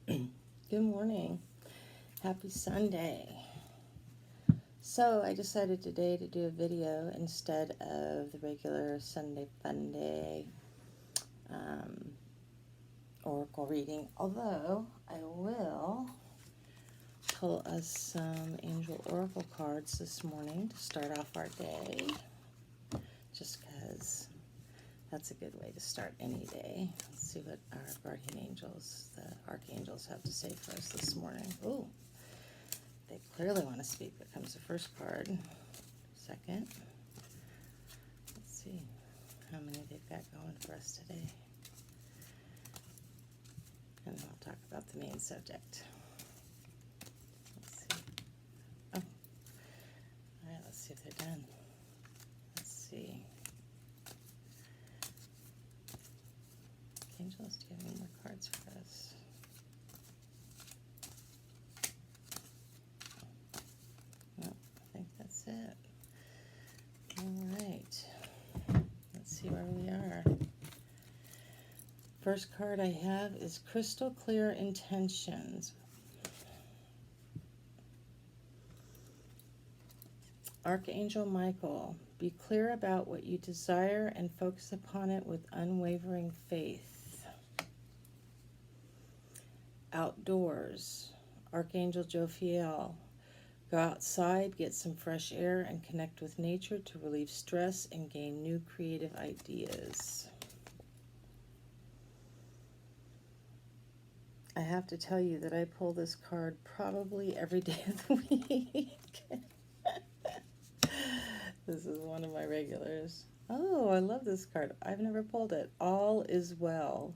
Good morning. Happy Sunday. So I decided today to do a video instead of the regular Sunday Fun Day oracle reading, although I will pull us some angel oracle cards this morning to start off our day, just because that's a good way to start any day. Let's see what our guardian angels, the archangels, have to say for us this morning. Ooh. They clearly want to speak. There comes the first card. Second. Let's see how many they've got going for us today. And then I'll talk about the main subject. Let's see. Oh. All right, let's see if they're done. Let's see. Angels, do you have any more cards for us? No, I think that's it. All right. Let's see where we are. First card I have is Crystal Clear Intentions. Archangel Michael, be clear about what you desire and focus upon it with unwavering faith. Outdoors, Archangel Jophiel, go outside, get some fresh air, and connect with nature to relieve stress and gain new creative ideas. I have to tell you that I pull this card probably every day of the week. This is one of my regulars. Oh, I love this card. I've never pulled it. All is well.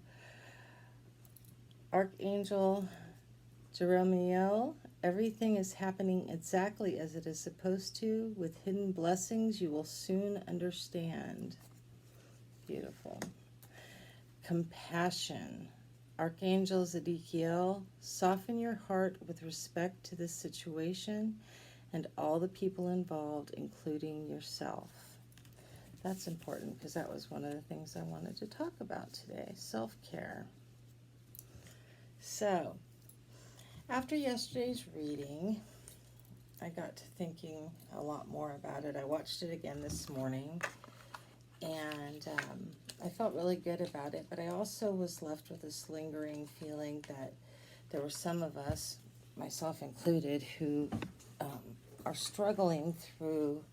Archangel Jeremiel, everything is happening exactly as it is supposed to. With hidden blessings, you will soon understand. Beautiful. Compassion. Archangel Zedekiel, soften your heart with respect to this situation and all the people involved, including yourself. That's important because that was one of the things I wanted to talk about today, self-care. So, after yesterday's reading, I got to thinking a lot more about it. I watched it again this morning, and I felt really good about it, but I also was left with this lingering feeling that there were some of us, myself included, who are struggling through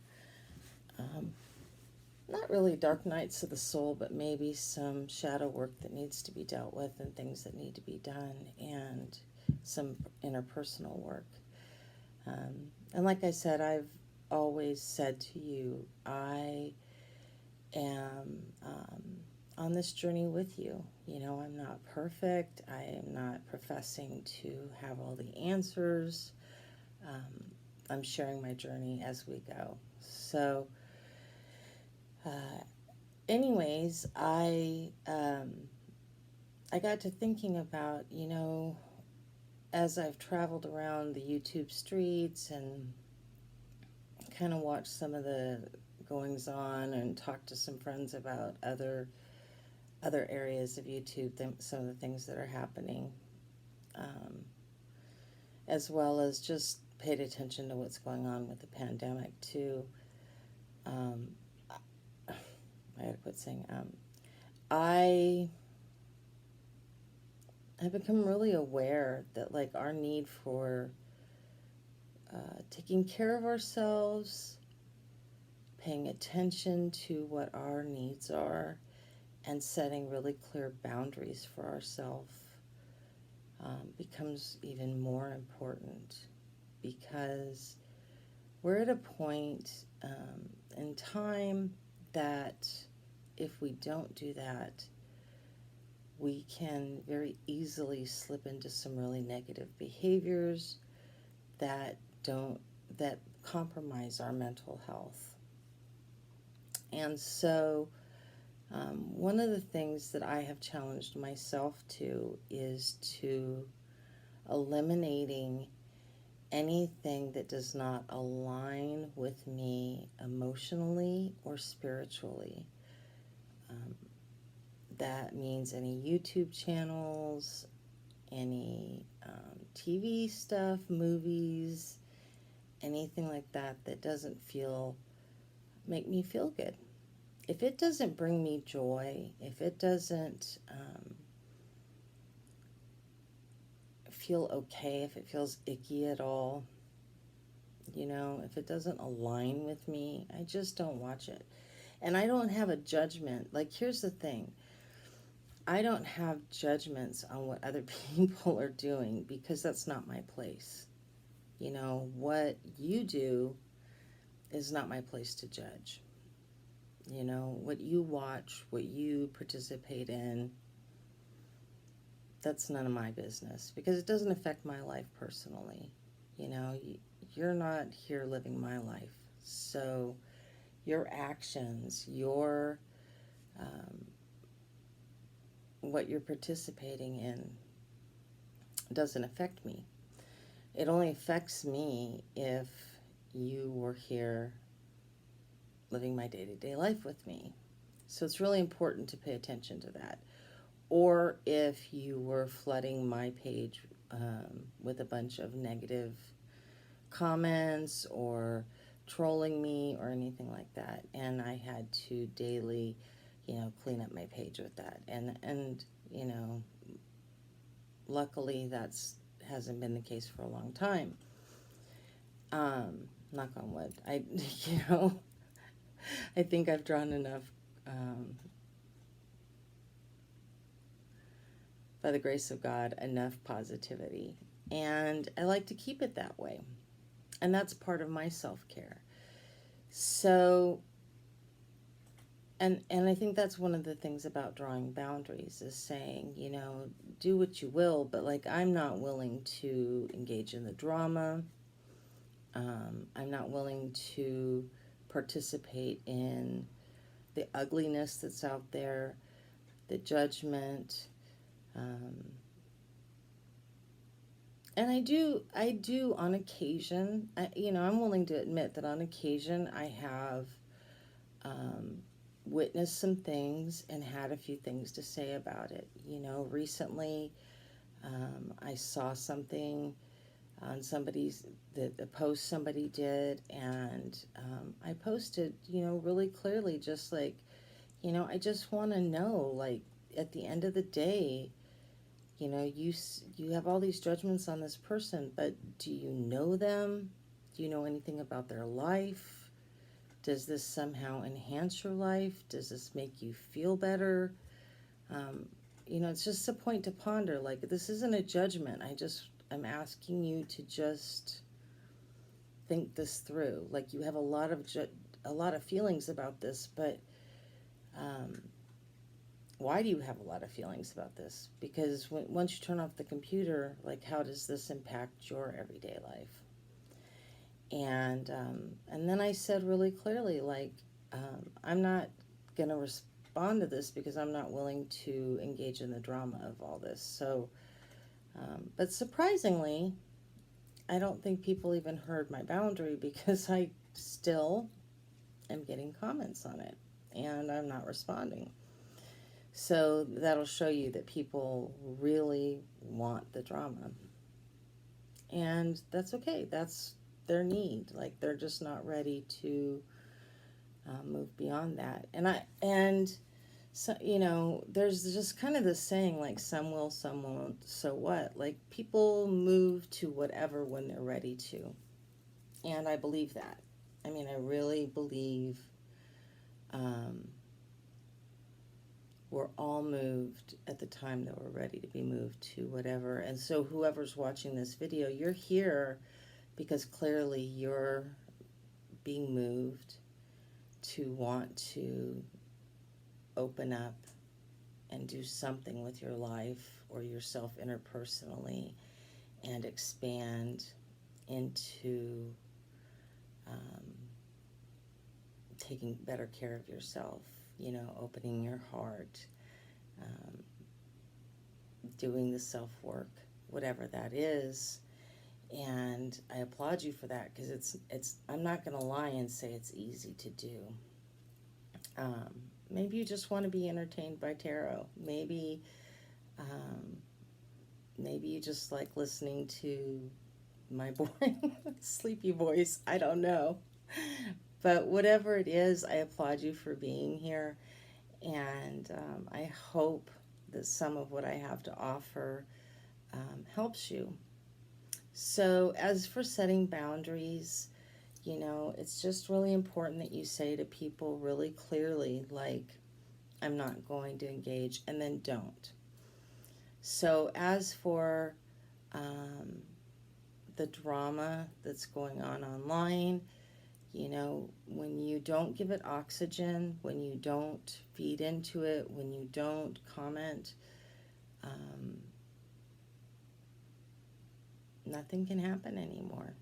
not really dark nights of the soul, but maybe some shadow work that needs to be dealt with and things that need to be done, and some interpersonal work. And like I said, I've always said to you, I am on this journey with you. You know, I'm not perfect. I am not professing to have all the answers. I'm sharing my journey as we go. So, anyways, I got to thinking about, you know, as I've traveled around the YouTube streets and kind of watched some of the goings on and talked to some friends about other areas of YouTube, some of the things that are happening, as well as just paid attention to what's going on with the pandemic too. I had to quit saying I have become really aware that, like, our need for taking care of ourselves, paying attention to what our needs are, and setting really clear boundaries for ourselves becomes even more important, because we're at a point in time that if we don't do that, we can very easily slip into some really negative behaviors that compromise our mental health. And so one of the things that I have challenged myself to is to eliminating anything that does not align with me emotionally or spiritually. That means any YouTube channels, any TV stuff, movies, anything like that that doesn't make me feel good. If it doesn't bring me joy, if it doesn't feel okay, if it feels icky at all, if it doesn't align with me, I just don't watch it. And I don't have a judgment. Like, here's the thing. I don't have judgments on what other people are doing because that's not my place. What you do is not my place to judge. What you watch, what you participate in, that's none of my business because it doesn't affect my life personally. You're not here living my life. So your actions, what you're participating in doesn't affect me. It only affects me if you were here living my day-to-day life with me. So it's really important to pay attention to that. Or if you were flooding my page with a bunch of negative comments or trolling me or anything like that, and I had to daily, clean up my page with that. And luckily hasn't been the case for a long time. Knock on wood. I think I've drawn enough, by the grace of God, enough positivity. And I like to keep it that way. And that's part of my self-care. So, and I think that's one of the things about drawing boundaries is saying, do what you will, but like, I'm not willing to engage in the drama. I'm not willing to participate in the ugliness that's out there, the judgment. And I do on occasion, I'm willing to admit that on occasion I have witnessed some things and had a few things to say about it. Recently I saw something on the post somebody did, and I posted, really clearly, just like, I just want to know, like, at the end of the day, you have all these judgments on this person, but do you know them? Do you know anything about their life? Does this somehow enhance your life? Does this make you feel better? It's just a point to ponder. Like, this isn't a judgment. I'm asking you to just think this through. Like, you have a lot of feelings about this, but why do you have a lot of feelings about this? Because once you turn off the computer, like, how does this impact your everyday life? And then I said really clearly, like, I'm not going to respond to this because I'm not willing to engage in the drama of all this. So, but surprisingly, I don't think people even heard my boundary because I still am getting comments on it and I'm not responding. So that'll show you that people really want the drama. And that's okay. That's their need. Like, they're just not ready to move beyond that. And so, there's just kind of this saying, like, some will, some won't, so what? Like, people move to whatever when they're ready to. And I believe that. I really believe we're all moved at the time that we're ready to be moved to whatever. And so whoever's watching this video, you're here because clearly you're being moved to want to open up and do something with your life or yourself interpersonally and expand into taking better care of yourself, opening your heart, doing the self-work, whatever that is. And I applaud you for that because I'm not going to lie and say it's easy to do. Maybe you just want to be entertained by tarot. Maybe maybe you just like listening to my boring, sleepy voice. I don't know. But whatever it is, I applaud you for being here. And I hope that some of what I have to offer helps you. So, as for setting boundaries, it's just really important that you say to people really clearly, like, I'm not going to engage, and then don't. So, as for um, the drama that's going on online, when you don't give it oxygen, when you don't feed into it, when you don't comment, um, nothing can happen anymore.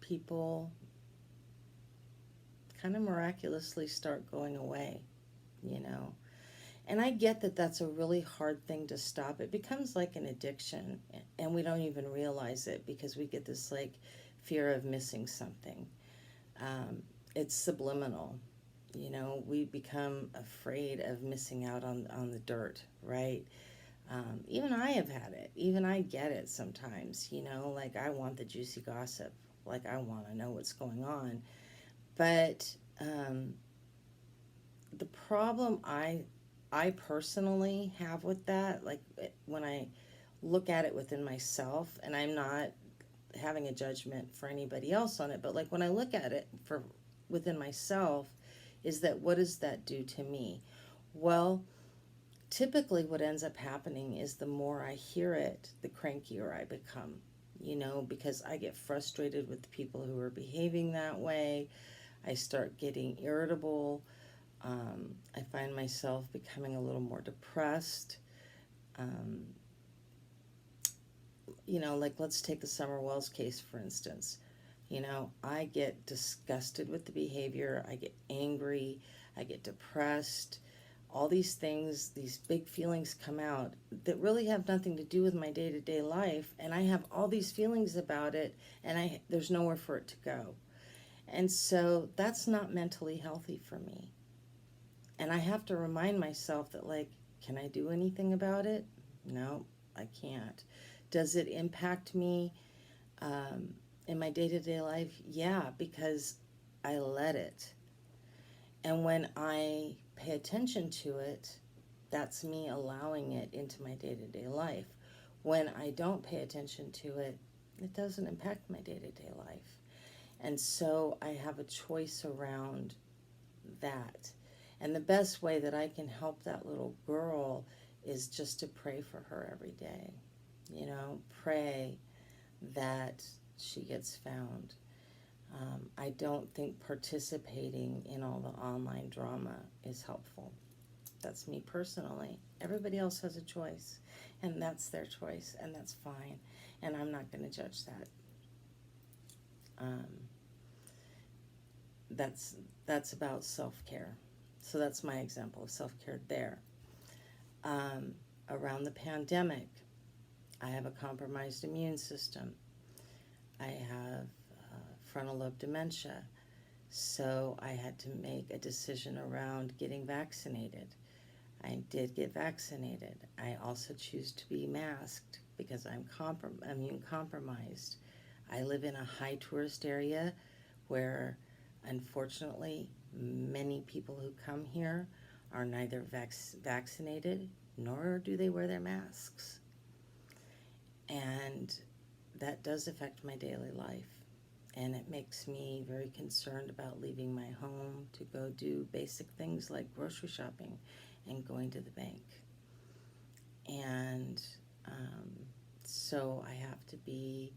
People kind of miraculously start going away, you know. And I get that that's a really hard thing to stop. It becomes like an addiction, and we don't even realize it because we get this like fear of missing something. Um, it's subliminal. We become afraid of missing out on the dirt, right? Even I have had it. Even I get it sometimes, like I want the juicy gossip. Like I want to know what's going on. But the problem I personally have with that, like when I look at it within myself, and I'm not having a judgment for anybody else on it, but like when I look at it for within myself, is that what does that do to me? Well, typically what ends up happening is the more I hear it, the crankier I become, because I get frustrated with the people who are behaving that way. I start getting irritable. I find myself becoming a little more depressed. Um, like let's take the Summer Wells case, for instance. I get disgusted with the behavior. I get angry. I get depressed. All these things, these big feelings come out that really have nothing to do with my day-to-day life. And I have all these feelings about it, and there's nowhere for it to go. And so that's not mentally healthy for me. And I have to remind myself that, like, can I do anything about it? No, I can't. Does it impact me in my day-to-day life? Yeah, because I let it. And when I pay attention to it, that's me allowing it into my day-to-day life. When I don't pay attention to it, it doesn't impact my day-to-day life. And so I have a choice around that. And the best way that I can help that little girl is just to pray for her every day. Pray that she gets found. I don't think participating in all the online drama is helpful. That's me personally. Everybody else has a choice, and that's their choice, and that's fine. And I'm not going to judge that. That's about self-care. So that's my example of self-care there. Around the pandemic, I have a compromised immune system. I have frontal lobe dementia. So I had to make a decision around getting vaccinated. I did get vaccinated. I also choose to be masked because I'm immune compromised. I live in a high tourist area where, unfortunately, many people who come here are neither vaccinated nor do they wear their masks. And that does affect my daily life. And it makes me very concerned about leaving my home to go do basic things like grocery shopping and going to the bank. And so I have to be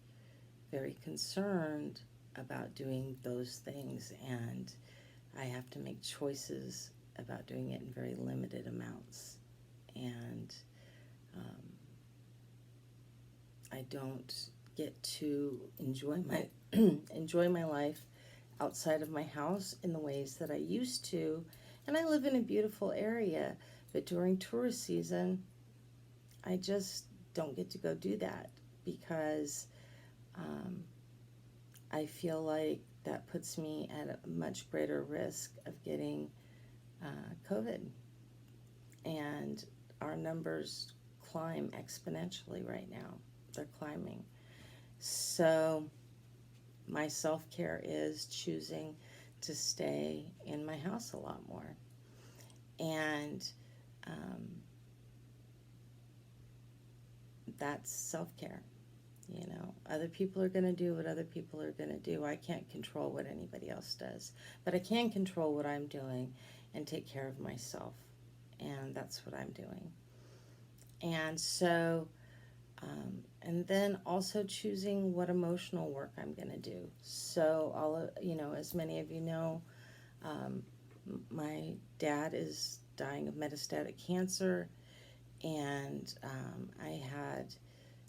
very concerned about doing those things, and I have to make choices about doing it in very limited amounts. And I don't get to enjoy my life outside of my house in the ways that I used to. And I live in a beautiful area, but during tourist season, I just don't get to go do that because I feel like that puts me at a much greater risk of getting COVID. And our numbers climb exponentially right now. they're climbing. So my self-care is choosing to stay in my house a lot more. And that's self-care. You know, other people are going to do what other people are going to do. I can't control what anybody else does, but I can control what I'm doing and take care of myself. And that's what I'm doing. And so, and then also choosing what emotional work I'm going to do. So, as many of you know, my dad is dying of metastatic cancer, and I had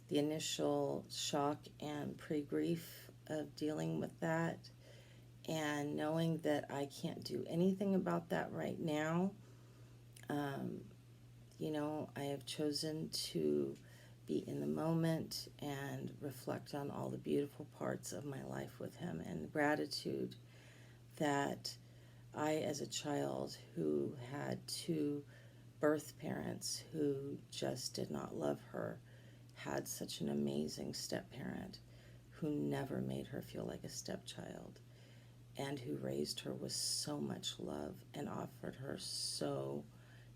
the initial shock and pre-grief of dealing with that, and knowing that I can't do anything about that right now. I have chosen to be in the moment and reflect on all the beautiful parts of my life with him, and gratitude that I, as a child who had two birth parents who just did not love her, had such an amazing step-parent who never made her feel like a stepchild, and who raised her with so much love and offered her so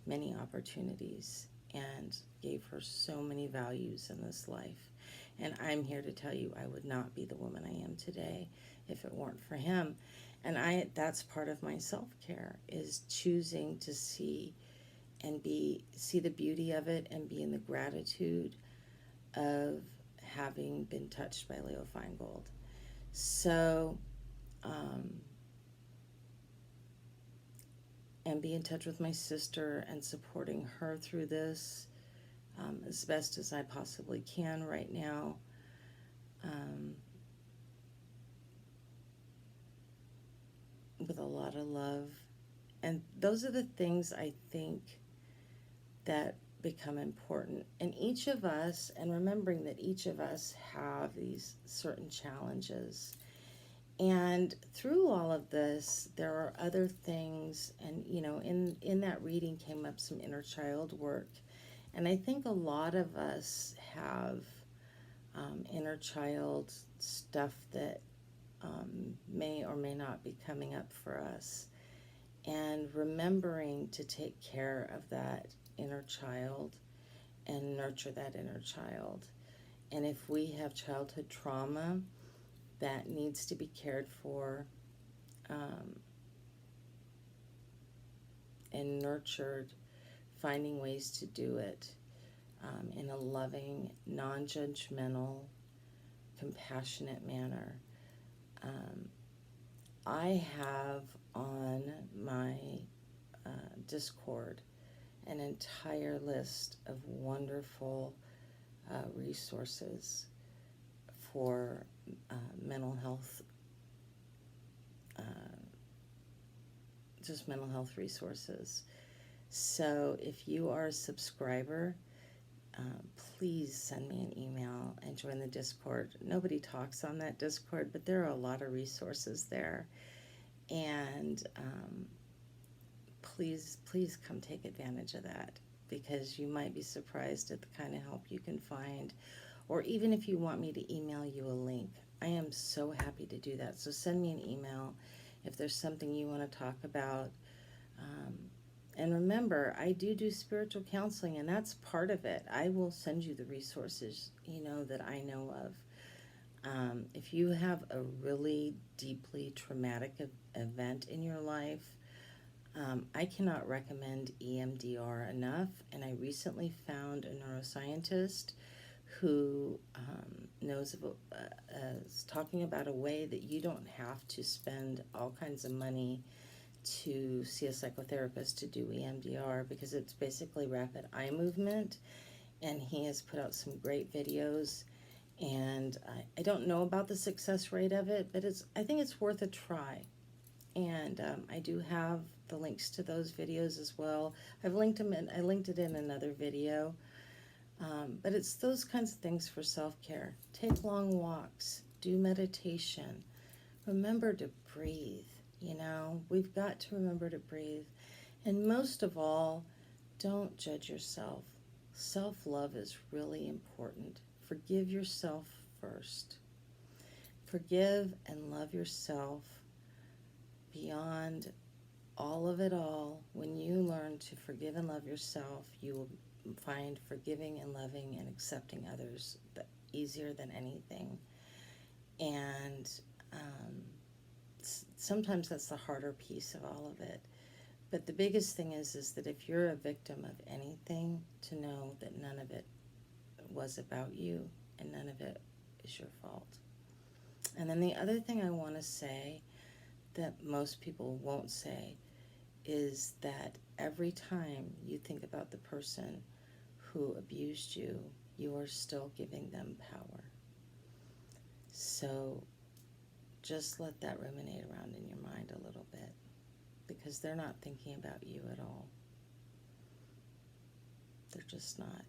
many opportunities and gave her so many values in this life. And I'm here to tell you, I would not be the woman I am today if it weren't for him. And that's part of my self-care, is choosing to see the beauty of it and be in the gratitude of having been touched by Leo Feingold. So, and be in touch with my sister and supporting her through this as best as I possibly can right now. With a lot of love. And those are the things I think that become important. And each of us, and remembering that each of us have these certain challenges. And through all of this, there are other things, and in that reading came up some inner child work. And I think a lot of us have inner child stuff that may or may not be coming up for us. And remembering to take care of that inner child and nurture that inner child. And if we have childhood trauma that needs to be cared for and nurtured, finding ways to do it in a loving, non-judgmental, compassionate manner. I have on my Discord an entire list of wonderful resources for mental health, just mental health resources. So if you are a subscriber, please send me an email and join the Discord. Nobody talks on that Discord, but there are a lot of resources there. And please come take advantage of that, because you might be surprised at the kind of help you can find. Or even if you want me to email you a link, I am so happy to do that. So send me an email if there's something you want to talk about. And remember, I do spiritual counseling, and that's part of it. I will send you the resources, that I know of. If you have a really deeply traumatic event in your life, I cannot recommend EMDR enough. And I recently found a neuroscientist who is talking about a way that you don't have to spend all kinds of money to see a psychotherapist to do EMDR, because it's basically rapid eye movement. And he has put out some great videos, and I don't know about the success rate of it, but I think it's worth a try. And I do have the links to those videos as well. I linked it in another video. But it's those kinds of things for self-care. Take long walks, do meditation, remember to breathe. We've got to remember to breathe. And most of all, don't judge yourself. Self-love is really important Forgive yourself first. Forgive and love yourself beyond all of it all. When you learn to forgive and love yourself, you will find forgiving and loving and accepting others easier than anything. And sometimes that's the harder piece of all of it. But the biggest thing is that if you're a victim of anything, to know that none of it was about you and none of it is your fault. And then the other thing I want to say that most people won't say is that every time you think about the person who abused you, you are still giving them power. So just let that ruminate around in your mind a little bit, because they're not thinking about you at all. They're just not.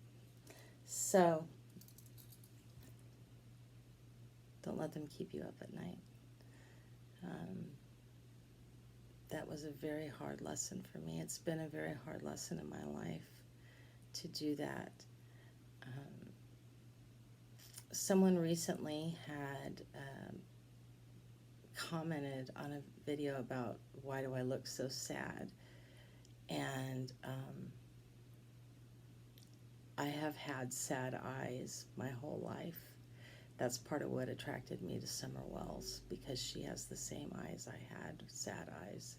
So don't let them keep you up at night. That was a very hard lesson for me. It's been a very hard lesson in my life to do that. Someone recently had commented on a video about why do I look so sad, and I have had sad eyes my whole life. That's part of what attracted me to Summer Wells, because she has the same eyes I had, sad eyes.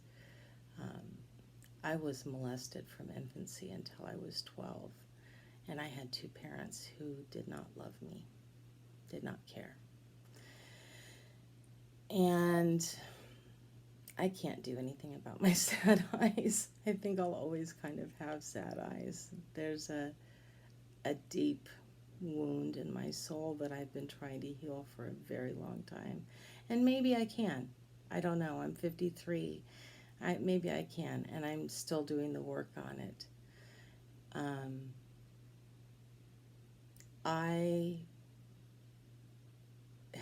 I was molested from infancy until I was 12, and I had two parents who did not love me, did not care. And I can't do anything about my sad eyes. I think I'll always kind of have sad eyes. There's a deep wound in my soul that I've been trying to heal for a very long time. And maybe I can. I don't know. I'm 53. Maybe I can, and I'm still doing the work on it. I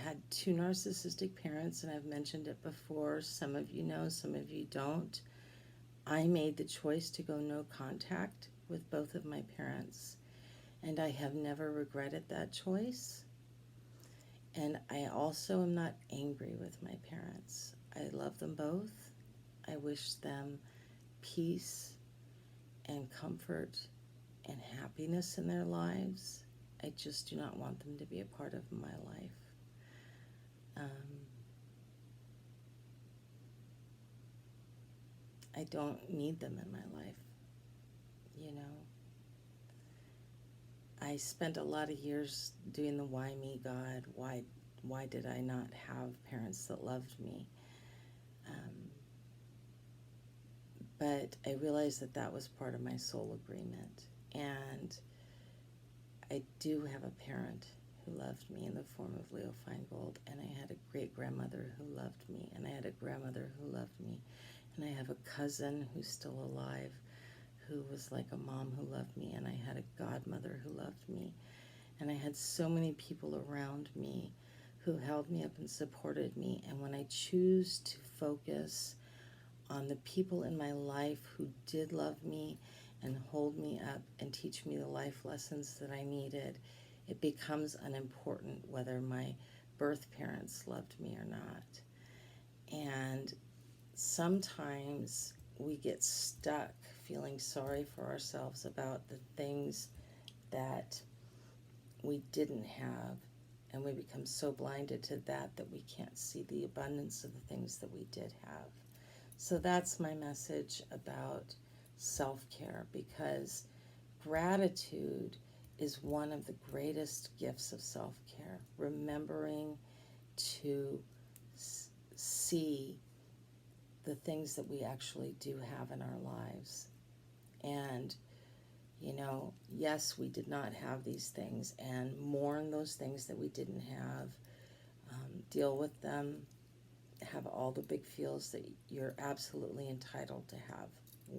had two narcissistic parents, and I've mentioned it before. Some of you know, some of you don't. I made the choice to go no contact with both of my parents, and I have never regretted that choice. And I also am not angry with my parents. I love them both. I wish them peace and comfort and happiness in their lives. I just do not want them to be a part of my life. I don't need them in my life, you know. I spent a lot of years doing the why me, God, why did I not have parents that loved me? But I realized that that was part of my soul agreement. And I do have a parent who loved me in the form of Leo Feingold, and I had a great-grandmother who loved me, and I had a grandmother who loved me, and I have a cousin who's still alive who was like a mom who loved me, and I had a godmother who loved me, and I had so many people around me who held me up and supported me. And when I choose to focus on the people in my life who did love me and hold me up and teach me the life lessons that I needed, it becomes unimportant whether my birth parents loved me or not. And sometimes we get stuck feeling sorry for ourselves about the things that we didn't have, and we become so blinded to that we can't see the abundance of the things that we did have. So that's my message about self-care, because gratitude is one of the greatest gifts of self-care. Remembering to see the things that we actually do have in our lives. And, you know, yes, we did not have these things, and mourn those things that we didn't have. Deal with them. Have all the big feels that you're absolutely entitled to have,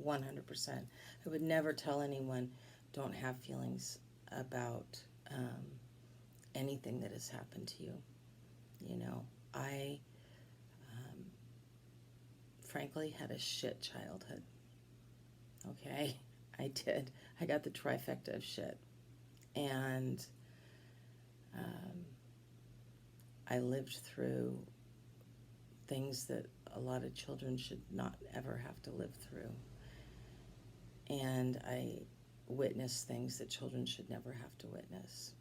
100%. I would never tell anyone, don't have feelings about anything that has happened to you. You know, I frankly had a shit childhood. Okay, I did. I got the trifecta of shit. And I lived through things that a lot of children should not ever have to live through. And I witnessed things that children should never have to witness.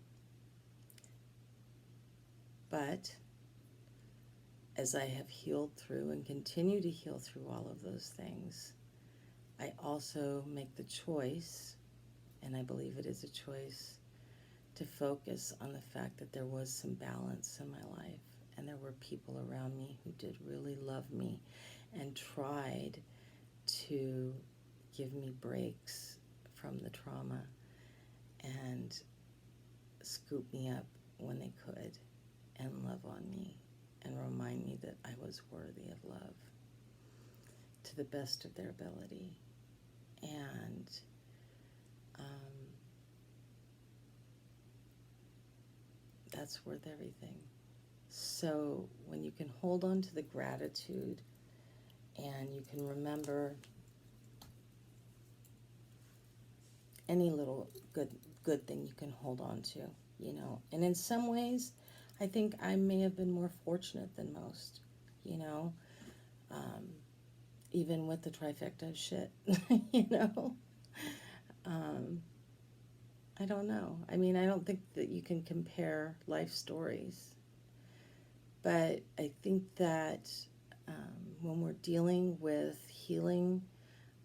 But as I have healed through and continue to heal through all of those things, I also make the choice, and I believe it is a choice, to focus on the fact that there was some balance in my life, and there were people around me who did really love me and tried to give me breaks from the trauma and scoop me up when they could and love on me and remind me that I was worthy of love to the best of their ability. And that's worth everything. So when you can hold on to the gratitude and you can remember any little good thing you can hold on to, you know. And in some ways, I think I may have been more fortunate than most, you know, even with the trifecta of shit, you know. I don't know. I mean, I don't think that you can compare life stories. But I think that when we're dealing with healing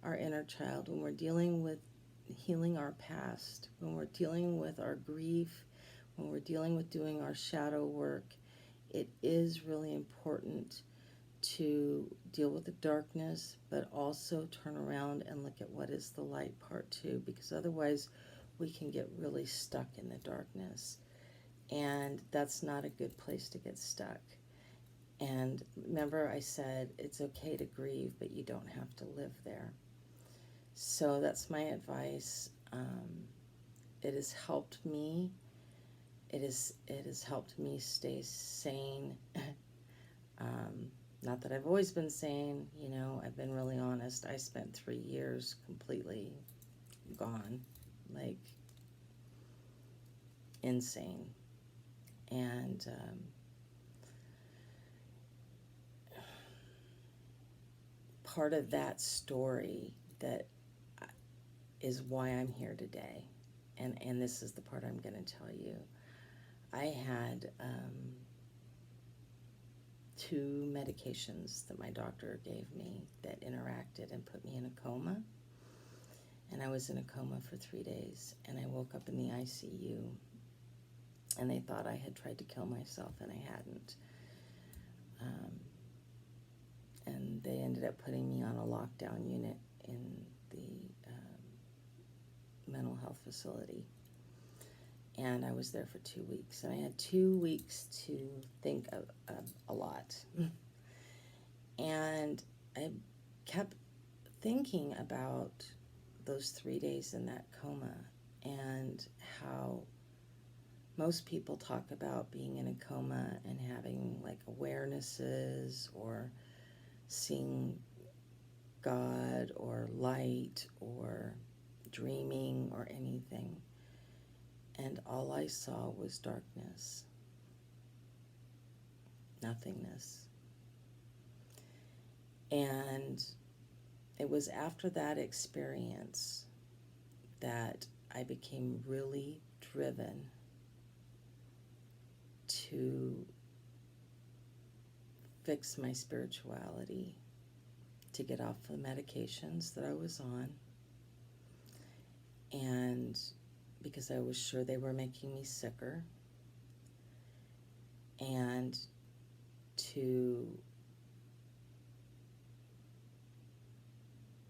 our inner child, when we're dealing with healing our past, when we're dealing with our grief, when we're dealing with doing our shadow work, it is really important to deal with the darkness, but also turn around and look at what is the light part too, because otherwise we can get really stuck in the darkness. And that's not a good place to get stuck. And remember I said it's okay to grieve, but you don't have to live there. So that's my advice. It has helped me. It has helped me stay sane. Not that I've always been sane, you know, I've been really honest. I spent 3 years completely gone, like insane. And part of that story that is why I'm here today. And this is the part I'm going to tell you. I had 2 medications that my doctor gave me that interacted and put me in a coma. And I was in a coma for 3 days. And I woke up in the ICU. And they thought I had tried to kill myself, and I hadn't. And they ended up putting me on a lockdown unit in the mental health facility. And I was there for 2 weeks. And I had 2 weeks to think of a lot. And I kept thinking about those 3 days in that coma and how most people talk about being in a coma and having like awarenesses or seeing God or light or dreaming or anything. And all I saw was darkness, nothingness. And it was after that experience that I became really driven to fix my spirituality, to get off the medications that I was on, and because I was sure they were making me sicker, and to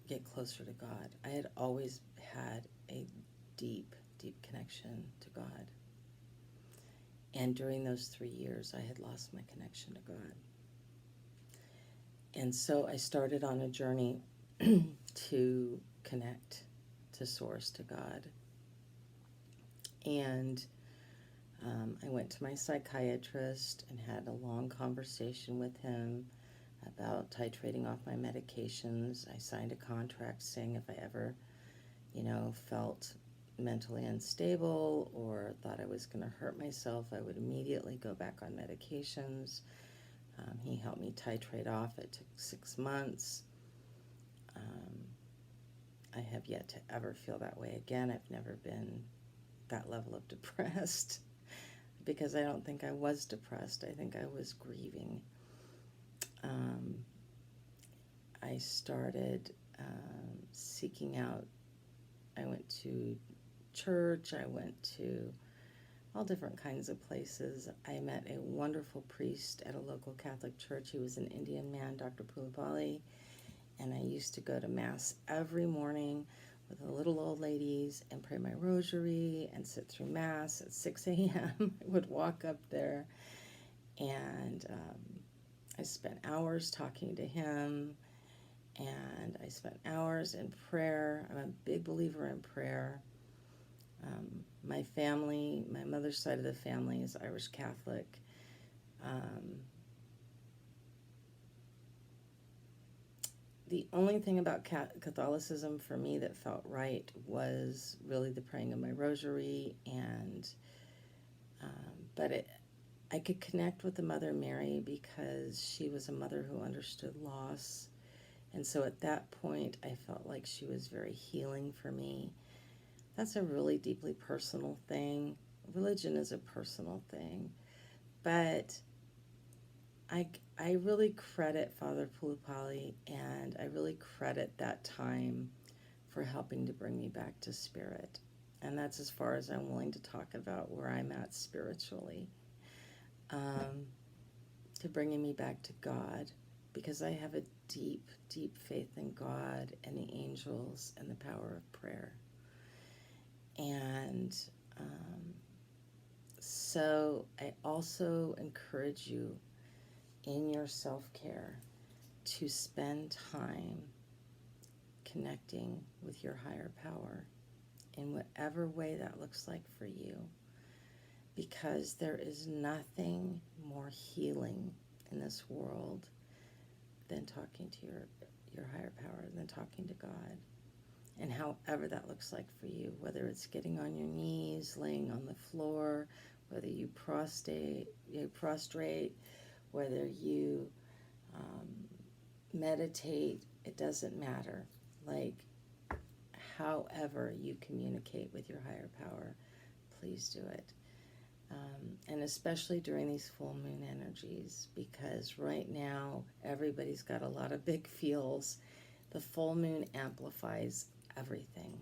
get closer to God. I had always had a deep, deep connection to God. And during those 3 years, I had lost my connection to God. And so I started on a journey to connect to Source, to God. And I went to my psychiatrist and had a long conversation with him about titrating off my medications. I signed a contract saying if I ever, felt mentally unstable or thought I was going to hurt myself, I would immediately go back on medications. He helped me titrate off. It took 6 months. I have yet to ever feel that way again. I've never been that level of depressed because I don't think I was depressed. I think I was grieving. I started seeking out. I went to church. I went to all different kinds of places. I met a wonderful priest at a local Catholic church. He was an Indian man, Dr. Pulapali, and I used to go to Mass every morning with the little old ladies and pray my rosary and sit through Mass at 6 a.m. I would walk up there, and I spent hours talking to him, and I spent hours in prayer. I'm a big believer in prayer. My family, my mother's side of the family is Irish Catholic. The only thing about Catholicism for me that felt right was really the praying of my rosary, and but I could connect with the Mother Mary because she was a mother who understood loss, and so at that point I felt like she was very healing for me. That's a really deeply personal thing. Religion is a personal thing, but I really credit Father Pulapali, and I really credit that time for helping to bring me back to spirit. And that's as far as I'm willing to talk about where I'm at spiritually. To bringing me back to God, because I have a deep, deep faith in God and the angels and the power of prayer. And so I also encourage you in your self-care to spend time connecting with your higher power in whatever way that looks like for you, because there is nothing more healing in this world than talking to your higher power, than talking to God. And however that looks like for you, whether it's getting on your knees, laying on the floor, whether you prostrate, whether you meditate, it doesn't matter. Like, however you communicate with your higher power, please do it. And especially during these full moon energies, because right now everybody's got a lot of big feels. The full moon amplifies everything.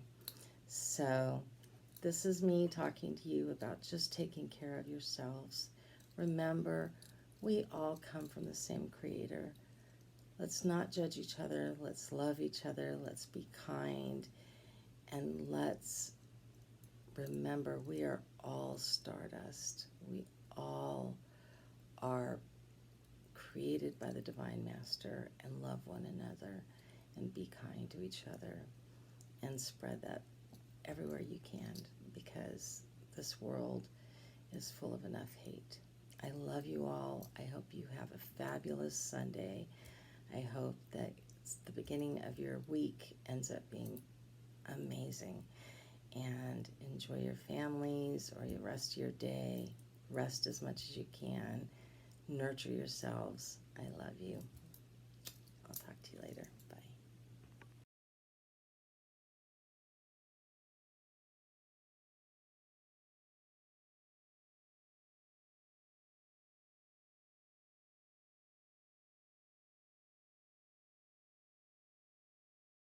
So this is me talking to you about just taking care of yourselves. Remember, we all come from the same Creator. Let's not judge each other. Let's love each other. Let's be kind. And let's remember, we are all stardust. We all are created by the Divine Master, and love one another and be kind to each other and spread that everywhere you can, because this world is full of enough hate. I love you all. I hope you have a fabulous Sunday. I hope that the beginning of your week ends up being amazing, and enjoy your families or the rest of your day. Rest as much as you can. Nurture yourselves. I love you.